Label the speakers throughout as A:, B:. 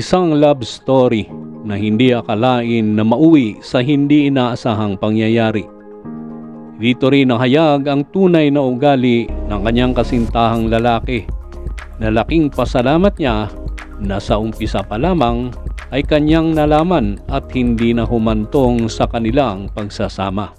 A: Isang love story na hindi akalain na mauwi sa hindi inaasahang pangyayari. Dito rin nahayag ang tunay na ugali ng kanyang kasintahang lalaki. Laking pasalamat niya na sa umpisa pa lamang ay kanyang nalaman at hindi na humantong sa kanilang pagsasama.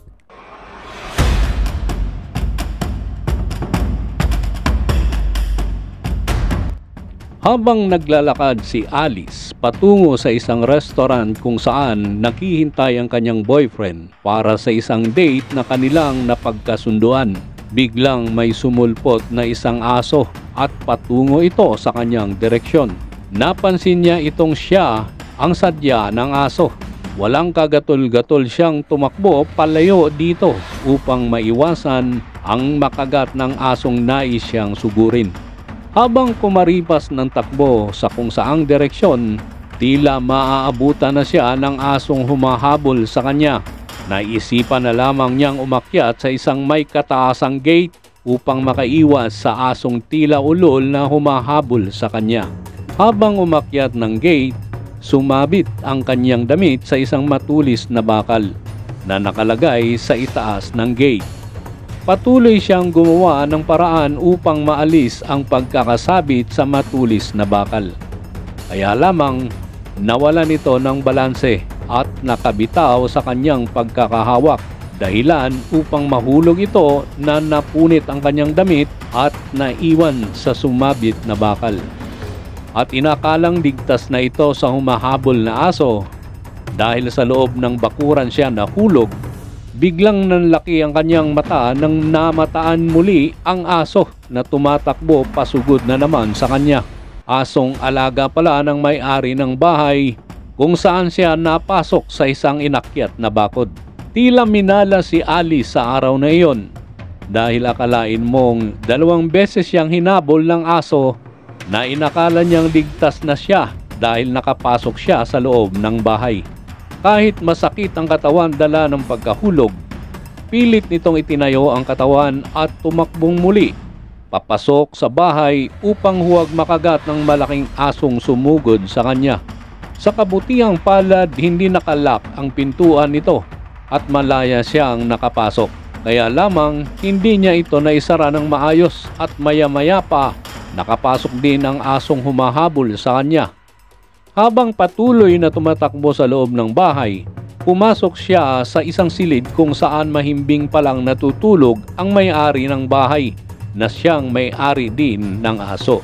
A: Habang naglalakad si Alice patungo sa isang restaurant kung saan naghihintay ang kanyang boyfriend para sa isang date na kanilang napagkasunduan, biglang may sumulpot na isang aso at patungo ito sa kanyang direksyon. Napansin niya itong siya ang sadya ng aso. Walang kagatol-gatol siyang tumakbo palayo dito upang maiwasan ang makagat ng asong nais siyang sugurin. Habang kumaripas ng takbo sa kung saang direksyon, tila maaabutan na siya ng asong humahabol sa kanya. Naisipan na lamang niyang umakyat sa isang may kataasang gate upang makaiwas sa asong tila ulol na humahabol sa kanya. Habang umakyat ng gate, sumabit ang kanyang damit sa isang matulis na bakal na nakalagay sa itaas ng gate. Patuloy siyang gumawa ng paraan upang maalis ang pagkakasabit sa matulis na bakal. Kaya lamang nawalan ito ng balanse at nakabitaw sa kanyang pagkakahawak, dahilan upang mahulog ito na napunit ang kanyang damit at naiwan sa sumabit na bakal. At inakalang ligtas na ito sa humahabol na aso. Dahil sa loob ng bakuran siya nahulog, biglang nanlaki ang kanyang mata nang namataan muli ang aso na tumatakbo pasugod na naman sa kanya. Asong alaga pala ng may-ari ng bahay kung saan siya napasok sa isang inakyat na bakod. Tila minala si Alice sa araw na iyon dahil akalain mong 2 beses siyang hinabol ng aso na inakala niyang ligtas na siya dahil nakapasok siya sa loob ng bahay. Kahit masakit ang katawan dala ng pagkahulog, pilit nitong itinayo ang katawan at tumakbong muli papasok sa bahay upang huwag makagat ng malaking asong sumugod sa kanya. Sa kabutihang palad, hindi nakalak ang pintuan nito at malaya siyang nakapasok. Kaya lamang hindi niya ito naisara ng maayos at maya-maya pa nakapasok din ang asong humahabol sa kanya. Habang patuloy na tumatakbo sa loob ng bahay, pumasok siya sa isang silid kung saan mahimbing palang natutulog ang may-ari ng bahay na siyang may-ari din ng aso.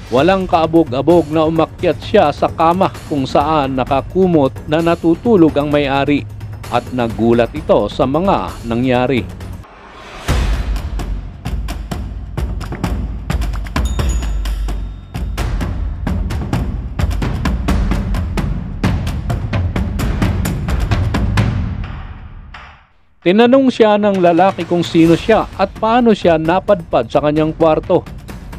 A: Walang kaabog-abog na umakyat siya sa kama kung saan nakakumot na natutulog ang may-ari at nagulat ito sa mga nangyari. Tinanong siya ng lalaki kung sino siya at paano siya napadpad sa kanyang kwarto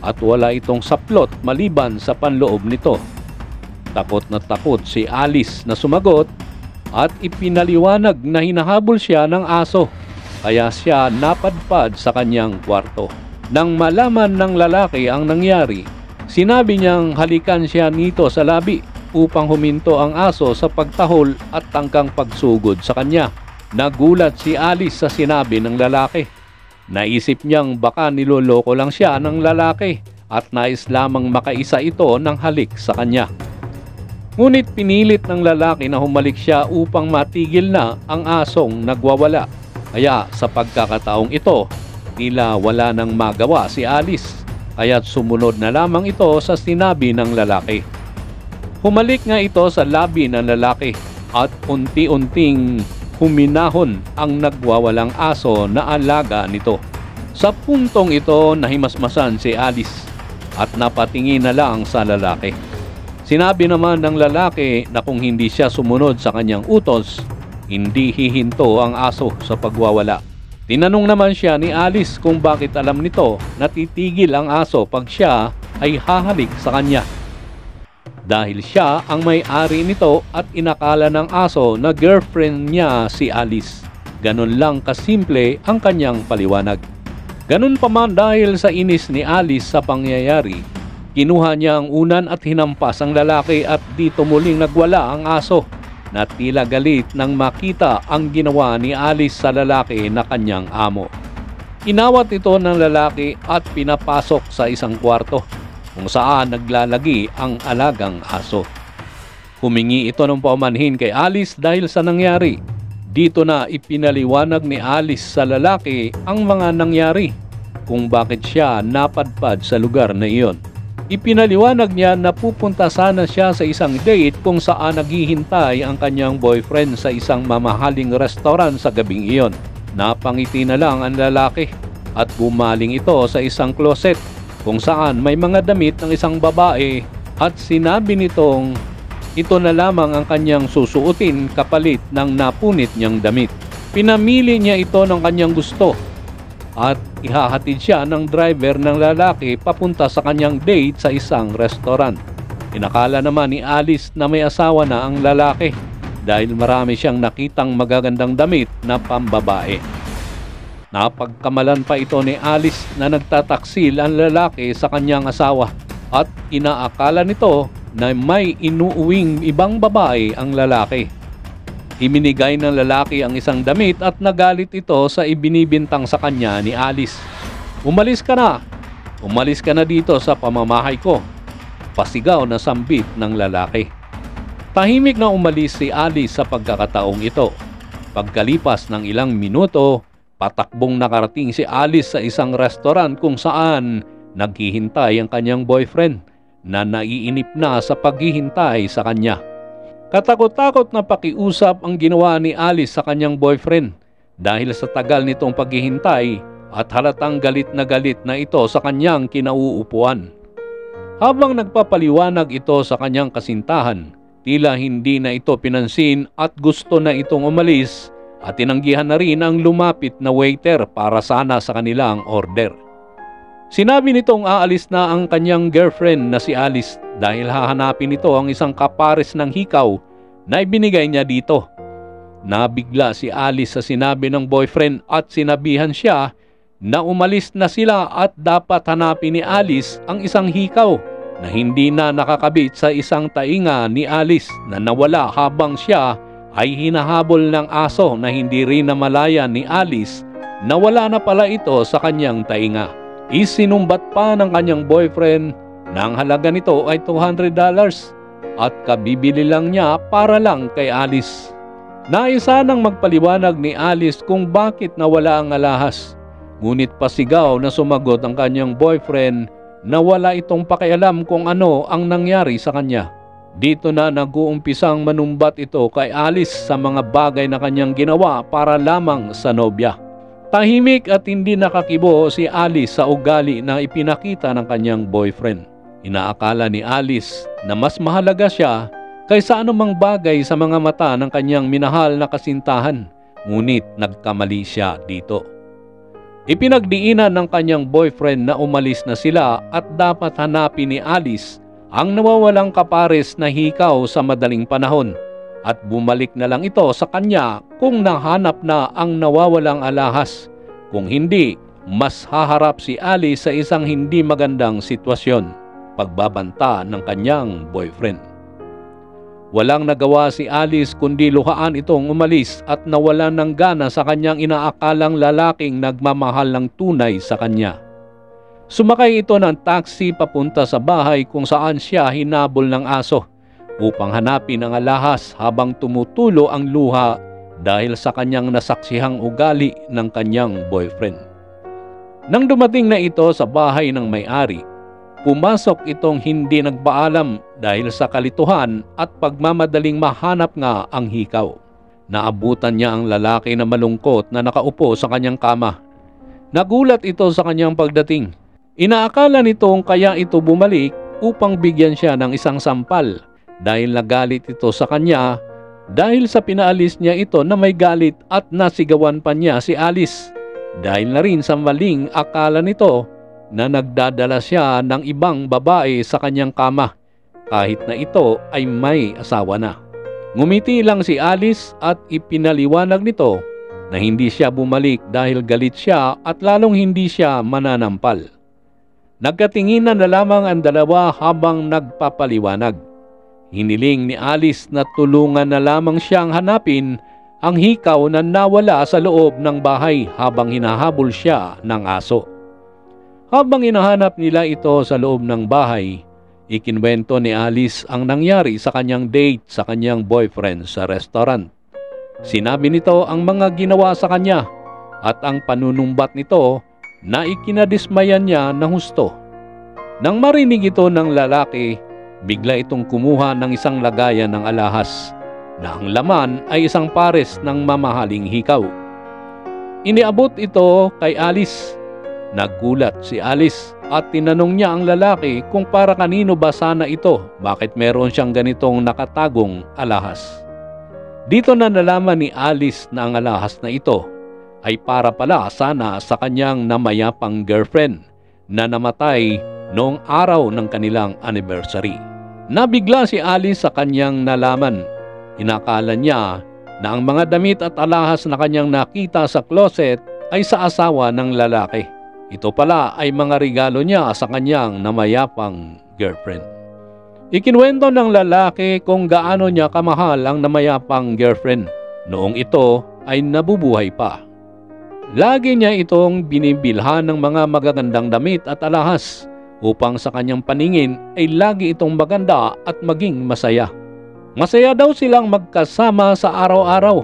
A: at wala itong saplot maliban sa panloob nito. Takot na takot si Alice na sumagot at ipinaliwanag na hinahabol siya ng aso kaya siya napadpad sa kanyang kwarto. Nang malaman ng lalaki ang nangyari, sinabi niyang halikan siya nito sa labi upang huminto ang aso sa pagtahol at tangkang pagsugod sa kanya. Nagulat si Alice sa sinabi ng lalaki. Naisip niyang baka niloloko lang siya ng lalaki at nais lamang makaisa ito ng halik sa kanya. Ngunit pinilit ng lalaki na humalik siya upang matigil na ang asong nagwawala. Kaya sa pagkakataong ito, tila wala nang magawa si Alice, kaya't sumunod na lamang ito sa sinabi ng lalaki. Humalik nga ito sa labi ng lalaki at unti-unting huminahon ang nagwawalang aso na alaga nito. Sa puntong ito, nahimasmasan si Alice at napatingin na lang sa lalaki. Sinabi naman ng lalaki na kung hindi siya sumunod sa kanyang utos, hindi hihinto ang aso sa pagwawala. Tinanong naman siya ni Alice kung bakit alam nito na titigil ang aso pag siya ay hahalik sa kanya. Dahil siya ang may-ari nito at inakala ng aso na girlfriend niya si Alice. Ganun lang kasimple ang kanyang paliwanag. Ganun pa man dahil sa inis ni Alice sa pangyayari, Kinuha niya ang unan at hinampas ang lalaki at dito muling nagwala ang aso na tila galit nang makita ang ginawa ni Alice sa lalaki na kanyang amo. Inawat ito ng lalaki at pinapasok sa isang kwarto kung saan naglalagi ang alagang aso. Humingi ito ng paumanhin kay Alice dahil sa nangyari. Dito na ipinaliwanag ni Alice sa lalaki ang mga nangyari kung bakit siya napadpad sa lugar na iyon. Ipinaliwanag niya na pupunta sana siya sa isang date kung saan naghihintay ang kanyang boyfriend sa isang mamahaling restaurant sa gabing iyon. Napangiti na lang ang lalaki at bumaling ito sa isang closet kung saan may mga damit ng isang babae at sinabi nitong ito na lamang ang kanyang susuotin kapalit ng napunit niyang damit. Pinamili niya ito ng kanyang gusto at ihahatid siya ng driver ng lalaki papunta sa kanyang date sa isang restaurant. Inakala naman ni Alice na may asawa na ang lalaki dahil marami siyang nakitang magagandang damit na pambabae. Napagkamalan pa ito ni Alice na nagtataksil ang lalaki sa kanyang asawa at inaakala nito na may inuuwing ibang babae ang lalaki. Iminigay ng lalaki ang isang damit at nagalit ito sa ibinibintang sa kanya ni Alice. Umalis ka na! Umalis ka na dito sa pamamahay ko! Pasigaw na sambit ng lalaki. Tahimik na umalis si Alice sa pagkakataong ito. Pagkalipas ng ilang minuto, patakbong nakarating si Alice sa isang restaurant kung saan naghihintay ang kanyang boyfriend na naiinip na sa paghihintay sa kanya. Katakot-takot na pakiusap ang ginawa ni Alice sa kanyang boyfriend dahil sa tagal nitong paghihintay at halatang galit na ito sa kanyang kinauupuan. Habang nagpapaliwanag ito sa kanyang kasintahan, tila hindi na ito pinansin at gusto na itong umalis at tinanggihan na rin ang lumapit na waiter para sana sa kanilang order. Sinabi nitong aalis na ang kanyang girlfriend na si Alice dahil hahanapin nito ang isang kapares ng hikaw na ibinigay niya dito. Nabigla si Alice sa sinabi ng boyfriend at sinabihan siya na umalis na sila at dapat hanapin ni Alice ang isang hikaw na hindi na nakakabit sa isang tainga ni Alice na nawala habang siya ay hinahabol ng aso na hindi rin namalayan ni Alice na wala na pala ito sa kanyang tainga. Isinumbat pa ng kanyang boyfriend na ang halaga nito ay $200 at kabibili lang niya para lang kay Alice. Naisa nang magpaliwanag ni Alice kung bakit nawala ang alahas. Ngunit pasigaw na sumagot ang kanyang boyfriend na wala itong pakialam kung ano ang nangyari sa kanya. Dito na nag-uumpisang manumbat ito kay Alice sa mga bagay na kanyang ginawa para lamang sa nobya. Tahimik at hindi nakakibo si Alice sa ugali na ipinakita ng kanyang boyfriend. Inaakala ni Alice na mas mahalaga siya kaysa anumang bagay sa mga mata ng kanyang minahal na kasintahan. Ngunit nagkamali siya dito. Ipinagdiinan ng kanyang boyfriend na umalis na sila at dapat hanapin ni Alice ang nawawalang kapares na hikaw sa madaling panahon. At bumalik na lang ito sa kanya kung nahanap na ang nawawalang alahas. Kung hindi, mas haharap si Alice sa isang hindi magandang sitwasyon, pagbabanta ng kanyang boyfriend. Walang nagawa si Alice kundi luhaan itong umalis at nawalan ng gana sa kanyang inaakalang lalaking nagmamahal ng tunay sa kanya. Sumakay ito ng taxi papunta sa bahay kung saan siya hinabol ng aso upang hanapin ang alahas habang tumutulo ang luha dahil sa kanyang nasaksihang ugali ng kanyang boyfriend. Nang dumating na ito sa bahay ng may-ari, pumasok itong hindi nagpaalam dahil sa kalituhan at pagmamadaling mahanap nga ang hikaw. Naabutan niya ang lalaki na malungkot na nakaupo sa kanyang kama. Nagulat ito sa kanyang pagdating. Inaakala nitong kaya ito bumalik upang bigyan siya ng isang sampal dahil nagalit ito sa kanya dahil sa pinaalis niya ito na may galit at nasigawan pa niya si Alice dahil na rin sa maling akala nito na nagdadala siya ng ibang babae sa kanyang kama kahit na ito ay may asawa na. Ngumiti lang si Alice at ipinaliwanag nito na hindi siya bumalik dahil galit siya at lalong hindi siya mananampal. Nagkatinginan na lamang ang dalawa habang nagpapaliwanag. Hiniling ni Alice na tulungan na lamang siyang hanapin ang hikaw na nawala sa loob ng bahay habang hinahabol siya ng aso. Habang hinahanap nila ito sa loob ng bahay, ikinwento ni Alice ang nangyari sa kanyang date sa kanyang boyfriend sa restaurant. Sinabi nito ang mga ginawa sa kanya at ang panunumbat nito na ikinadismayan niya ng husto. Nang marinig ito ng lalaki, bigla itong kumuha ng isang lagayan ng alahas na ang laman ay isang pares ng mamahaling hikaw. Iniabot ito kay Alice. Naggulat si Alice at tinanong niya ang lalaki kung para kanino ba sana ito, bakit meron siyang ganitong nakatagong alahas. Dito na nalaman ni Alice na ang alahas na ito ay para pala sana sa kanyang namayapang girlfriend na namatay noong araw ng kanilang anniversary. Nabigla si Alice sa kanyang nalaman. Inakala niya na ang mga damit at alahas na kanyang nakita sa closet ay sa asawa ng lalaki. Ito pala ay mga regalo niya sa kanyang namayapang girlfriend. Ikinwento ng lalaki kung gaano niya kamahal ang namayapang girlfriend noong ito ay nabubuhay pa. Lagi niya itong binibilhan ng mga magagandang damit at alahas upang sa kanyang paningin ay lagi itong maganda at maging masaya. Masaya daw silang magkasama sa araw-araw.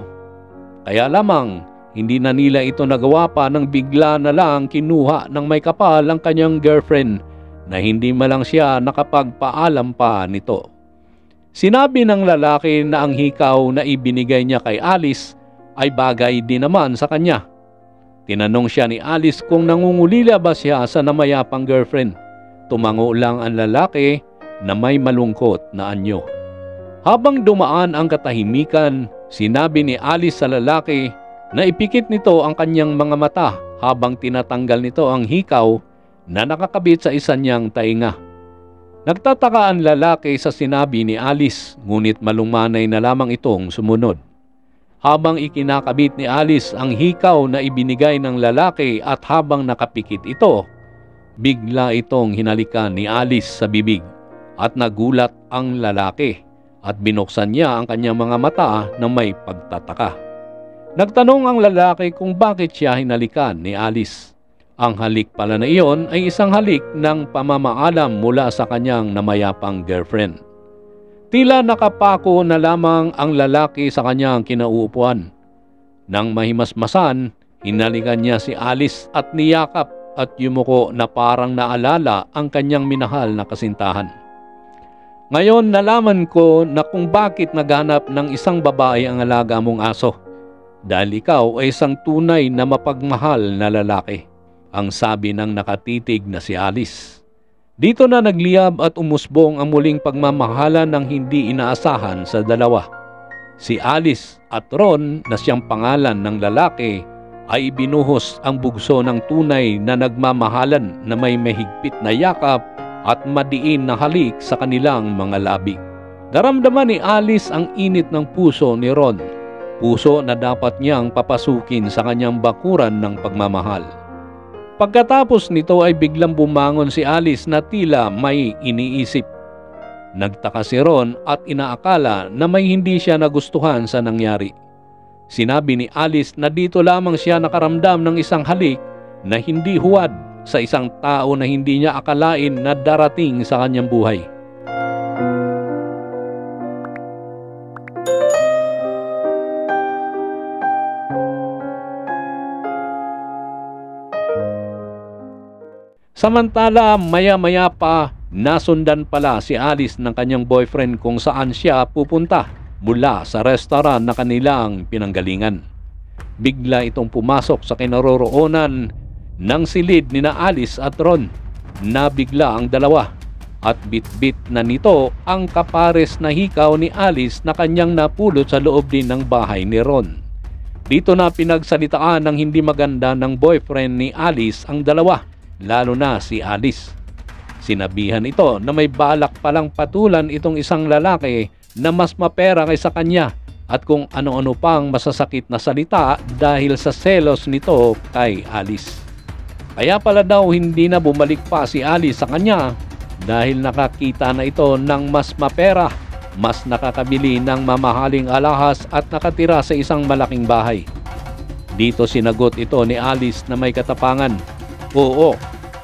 A: Kaya lamang, hindi na nila ito nagawa pa nang bigla na lang kinuha ng may kapal ang kanyang girlfriend na hindi malang siya nakapagpaalam pa nito. Sinabi ng lalaki na ang hikaw na ibinigay niya kay Alice ay bagay din naman sa kanya. Tinanong siya ni Alice kung nangungulila ba siya sa namayapang girlfriend. Tumango lang ang lalaki na may malungkot na anyo. Habang dumaan ang katahimikan, sinabi ni Alice sa lalaki na ipikit nito ang kanyang mga mata habang tinatanggal nito ang hikaw na nakakabit sa isa niyang tainga. Nagtataka ang lalaki sa sinabi ni Alice, ngunit malumanay na lamang itong sumunod. Habang ikinakabit ni Alice ang hikaw na ibinigay ng lalaki at habang nakapikit ito, bigla itong hinalikan ni Alice sa bibig at nagulat ang lalaki at binuksan niya ang kanyang mga mata na may pagtataka. Nagtanong ang lalaki kung bakit siya hinalikan ni Alice. Ang halik pala na iyon ay isang halik ng pamamaalam mula sa kanyang namayapang girlfriend. Tila nakapako na lamang ang lalaki sa kanyang kinauupuan. Nang mahimasmasan, hinalikan niya si Alice at niyakap at yumuko na parang naalala ang kanyang minahal na kasintahan. Ngayon nalaman ko na kung bakit naghanap ng isang babae ang alaga mong aso. Dahil ikaw ay isang tunay na mapagmahal na lalaki, ang sabi ng nakatitig na si Alice. Dito na nagliyab at umusbong ang muling pagmamahalan ng hindi inaasahan sa dalawa. Si Alice at Ron na siyang pangalan ng lalaki ay binuhos ang bugso ng tunay na nagmamahalan na may mahigpit na yakap at madiin na halik sa kanilang mga labi. Naramdaman ni Alice ang init ng puso ni Ron, puso na dapat niyang papasukin sa kanyang bakuran ng pagmamahal. Pagkatapos nito ay biglang bumangon si Alice na tila may iniisip. Nagtaka si Ron at inaakala na may hindi siya nagustuhan sa nangyari. Sinabi ni Alice na dito lamang siya nakaramdam ng isang halik na hindi huwad sa isang tao na hindi niya akalain na darating sa kanyang buhay. Samantala, maya-maya pa, nasundan pala si Alice ng kanyang boyfriend kung saan siya pupunta mula sa restaurant na kanilang pinanggalingan. Bigla itong pumasok sa kinaroroonan ng silid ni na Alice at Ron. Nabigla ang dalawa at bit-bit na nito ang kapares na hikaw ni Alice na kanyang napulot sa loob din ng bahay ni Ron. Dito na pinagsalitaan ng hindi maganda ng boyfriend ni Alice ang dalawa, lalo na si Alice. Sinabihan ito na may balak palang patulan itong isang lalaki na mas mapera kaysa kanya at kung ano-ano pang masasakit na salita dahil sa selos nito kay Alice. Kaya pala daw hindi na bumalik pa si Alice sa kanya dahil nakakita na ito ng mas mapera, mas nakakabili ng mamahaling alahas at nakatira sa isang malaking bahay. Dito sinagot ito ni Alice na may katapangan, "Oo,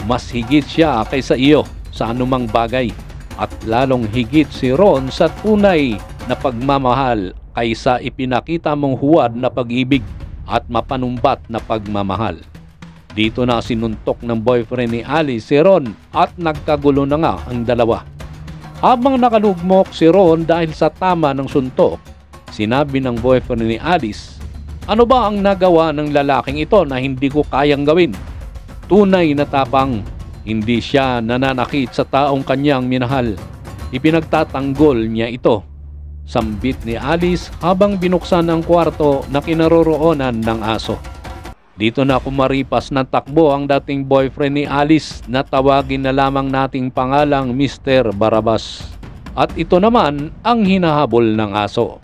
A: mas higit siya kaysa iyo sa anumang bagay at lalong higit si Ron sa tunay na pagmamahal kaysa ipinakita mong huwad na pag-ibig at mapanumbat na pagmamahal." Dito na sinuntok ng boyfriend ni Alice si Ron at nagkagulo na nga ang dalawa. Habang nakalugmok si Ron dahil sa tama ng suntok, sinabi ng boyfriend ni Alice, "Ano ba ang nagawa ng lalaking ito na hindi ko kayang gawin?" Tunay na tapang, hindi siya nananakit sa taong kanyang minahal. Ipinagtatanggol niya ito. Sambit ni Alice habang binuksan ang kwarto na kinaroroonan ng aso. Dito na kumaripas ng takbo ang dating boyfriend ni Alice na tawagin na lamang nating pangalang Mr. Barabas. At ito naman ang hinahabol ng aso.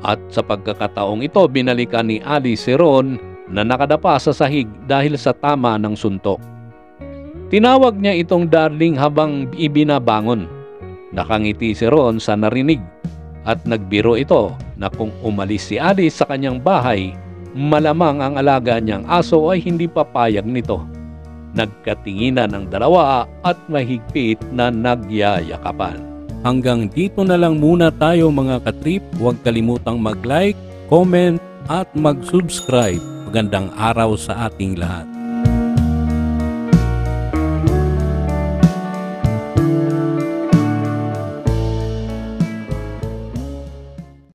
A: At sa pagkakataong ito, binalikan ni Alice si Ron na nakadapa sa sahig dahil sa tama ng suntok. Tinawag niya itong darling habang ibinabangon. Nakangiti si Ron sa narinig at nagbiro ito na kung umalis si Alice sa kanyang bahay, malamang ang alaga niyang aso ay hindi papayag nito. Nagkatinginan ang dalawa at mahigpit na nagyayakapan. Hanggang dito na lang muna tayo mga katrip. Huwag kalimutang mag-like, comment at mag-subscribe. Magandang araw sa ating lahat.